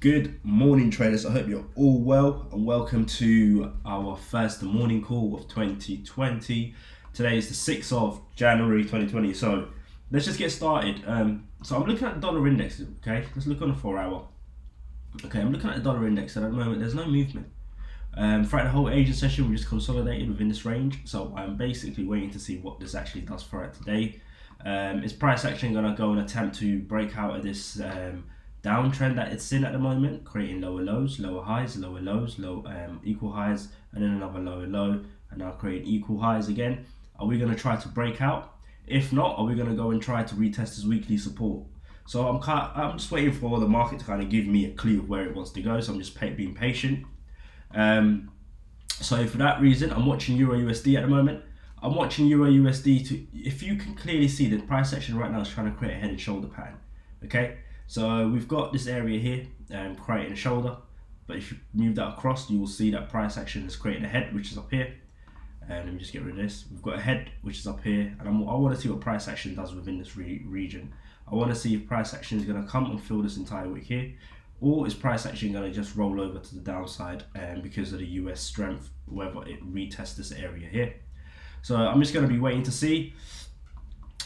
Good morning, traders. I hope you're all well and welcome to our first morning call of 2020. Today is the 6th of January 2020. So let's just get started. So I'm looking at the dollar index. Okay, let's look on the 4 hour. Okay, I'm looking at the dollar index, and at the moment there's no movement. Throughout the whole Asian session, we just consolidated within this range. So I'm basically waiting to see what this actually does for it today. Is price action going to go and attempt to break out of this downtrend that it's in at the moment, creating lower lows, lower highs, lower lows, equal highs, and then another lower low, and now creating equal highs again? Are we going to try to break out? If not, are we going to go and try to retest this weekly support? So I'm just waiting for the market to kind of give me a clue of where it wants to go. So I'm just being patient. So for that reason, I'm watching Euro USD at the moment. I'm watching Euro USD to, if you can clearly see the price action right now is trying to create a head and shoulder pattern. Okay, so we've got this area here creating a shoulder, but if you move that across, you will see that price action is creating a head, which is up here. Let me just get rid of this. We've got a head which is up here, and I want to see what price action does within this region. I want to see if price action is going to come and fill this entire wick here, or is price action going to just roll over to the downside because of the US strength, whether it retests this area here. So I'm just going to be waiting to see.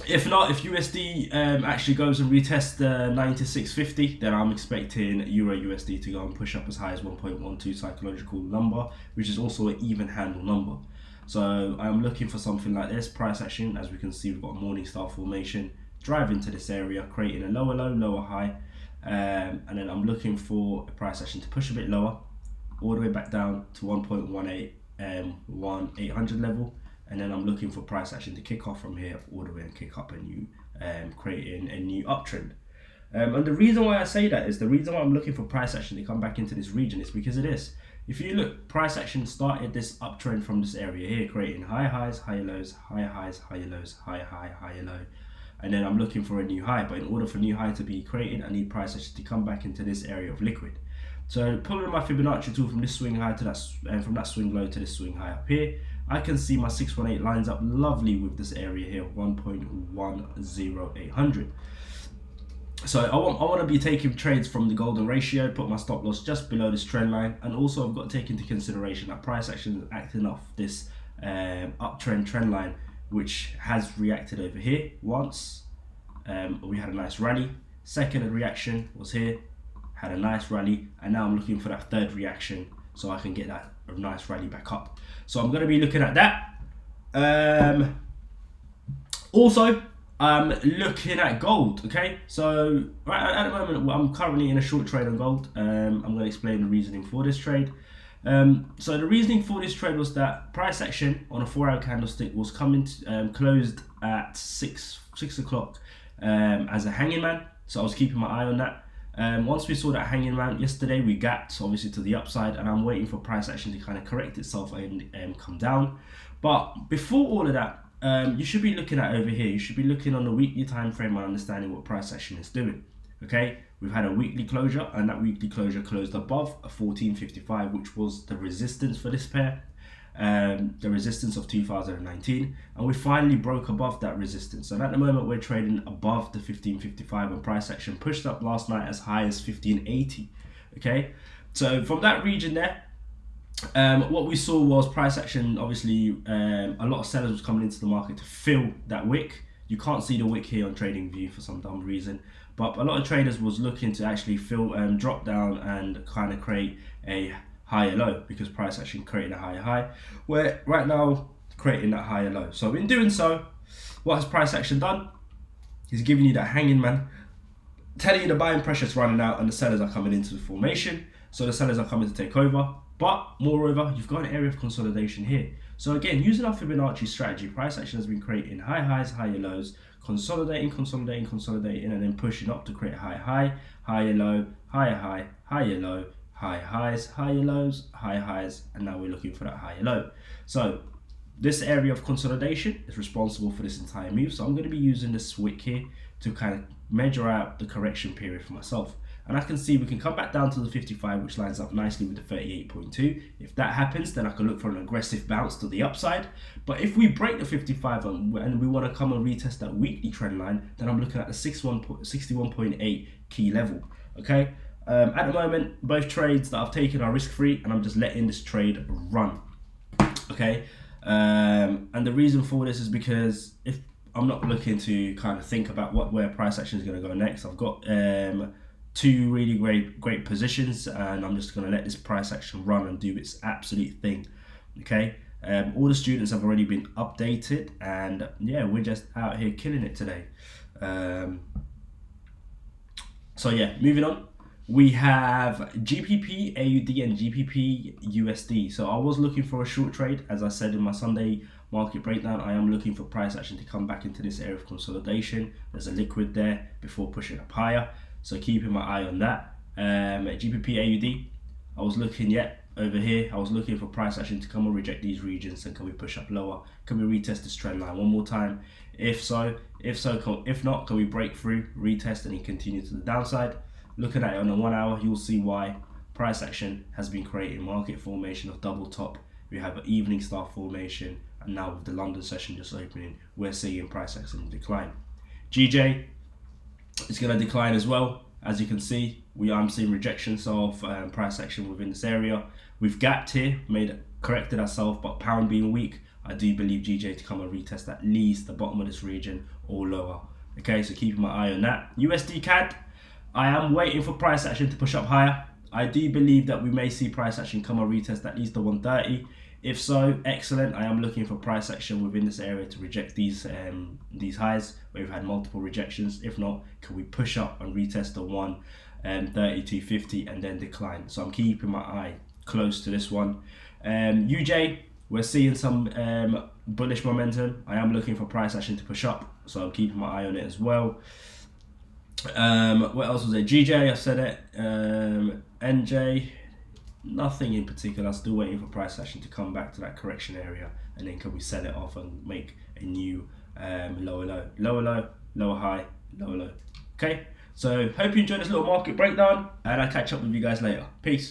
If not, if USD actually goes and retests the 96.50, then I'm expecting Euro USD to go and push up as high as 1.12 psychological number, which is also an even handle number. So I'm looking for something like this. Price action, as we can see, we've got a morning star formation, drive into this area, creating a lower low, lower high. And then I'm looking for a price action to push a bit lower, all the way back down to 1.18 1800 level. And then I'm looking for price action to kick off from here all the way and kick up a new, creating a new uptrend. And the reason why I say that is the reason why I'm looking for price action to come back into this region is because of this. If you look, price action started this uptrend from this area here, creating higher highs, higher lows, higher highs, higher lows, higher high, higher low. And then I'm looking for a new high, but in order for a new high to be created, I need price action to come back into this area of liquid. So pulling my Fibonacci tool from this swing high to that, from that swing low to this swing high up here, I can see my 618 lines up lovely with this area here, 1.10800. So I want to be taking trades from the golden ratio, put my stop loss just below this trend line, and also I've got to take into consideration that price action is acting off this uptrend trend line, which has reacted over here once. We had a nice rally. Second reaction was here, had a nice rally, and now I'm looking for that third reaction so I can get that nice rally back up. So I'm going to be looking at that. Also, I'm looking at gold. Okay, so right at the moment I'm currently in a short trade on gold. I'm going to explain the reasoning for this trade. So the reasoning for this trade was that price action on a 4-hour candlestick was coming closed at 6 o'clock as a hanging man. So I was keeping my eye on that. Once we saw that hanging man yesterday, we gapped obviously to the upside, and I'm waiting for price action to kind of correct itself and come down. But before all of that, you should be looking at over here. You should be looking on the weekly time frame and understanding what price action is doing. Okay, we've had a weekly closure, and that weekly closure closed above a 1455, which was the resistance for this pair, the resistance of 2019, and we finally broke above that resistance. And at the moment we're trading above the 1555, and price action pushed up last night as high as 1580. Okay, so from that region there, what we saw was price action, obviously a lot of sellers was coming into the market to fill that wick. You can't see the wick here on TradingView for some dumb reason, but a lot of traders was looking to actually fill drop down and kind of create a higher low, because price action created a higher high, where right now creating that higher low. So in doing so, what has price action done? He's giving you that hanging man, telling you the buying pressure is running out and the sellers are coming into the formation. So the sellers are coming to take over. But moreover, you've got an area of consolidation here. So again, using our Fibonacci strategy, price action has been creating high highs, higher lows, consolidating, and then pushing up to create a high high, higher low, higher high, higher low, high highs, higher lows, high highs, and now we're looking for that higher low. So this area of consolidation is responsible for this entire move. So I'm going to be using this wick here to kind of measure out the correction period for myself. And I can see we can come back down to the 55, which lines up nicely with the 38.2. If that happens, then I can look for an aggressive bounce to the upside. But if we break the 55 and we want to come and retest that weekly trend line, then I'm looking at the 61.8 key level. Okay, At the moment, both trades that I've taken are risk-free, and I'm just letting this trade run. Okay, and the reason for this is because if I'm not looking to kind of think about where price action is going to go next, I've got two really great positions, and I'm just going to let this price action run and do its absolute thing. Okay, all the students have already been updated, and yeah, we're just out here killing it today. So yeah, moving on. We have GPP AUD and GPP USD. So I was looking for a short trade, as I said in my Sunday market breakdown. I am looking for price action to come back into this area of consolidation. There's a liquid there before pushing up higher, so keeping my eye on that. GPP AUD, I was looking over here. I was looking for price action to come and reject these regions, and can we push up lower? Can we retest this trend line one more time? If not, can we break through, retest, and then continue to the downside? Looking at it on the 1 hour, you'll see why price action has been creating market formation of double top. We have an evening star formation, and now with the London session just opening, we're seeing price action decline. GJ is going to decline as well. As you can see, I'm seeing rejections of price action within this area. We've gapped here, corrected ourselves, but pound being weak, I do believe GJ to come and retest at least the bottom of this region or lower. Okay, so keeping my eye on that. USD CAD, I am waiting for price action to push up higher. I do believe that we may see price action come and retest at least the 130. If so, excellent. I am looking for price action within this area to reject these highs where we've had multiple rejections. If not, can we push up and retest the 132.50 and then decline? So I'm keeping my eye close to this one. UJ, we're seeing some bullish momentum. I am looking for price action to push up, so I'm keeping my eye on it as well. What else was there? GJ, I said it. NJ, nothing in particular. I'm still waiting for price action to come back to that correction area, and then can we sell it off and make a new lower low, lower high, lower low. Okay, so hope you enjoyed this little market breakdown, and I'll catch up with you guys later. Peace.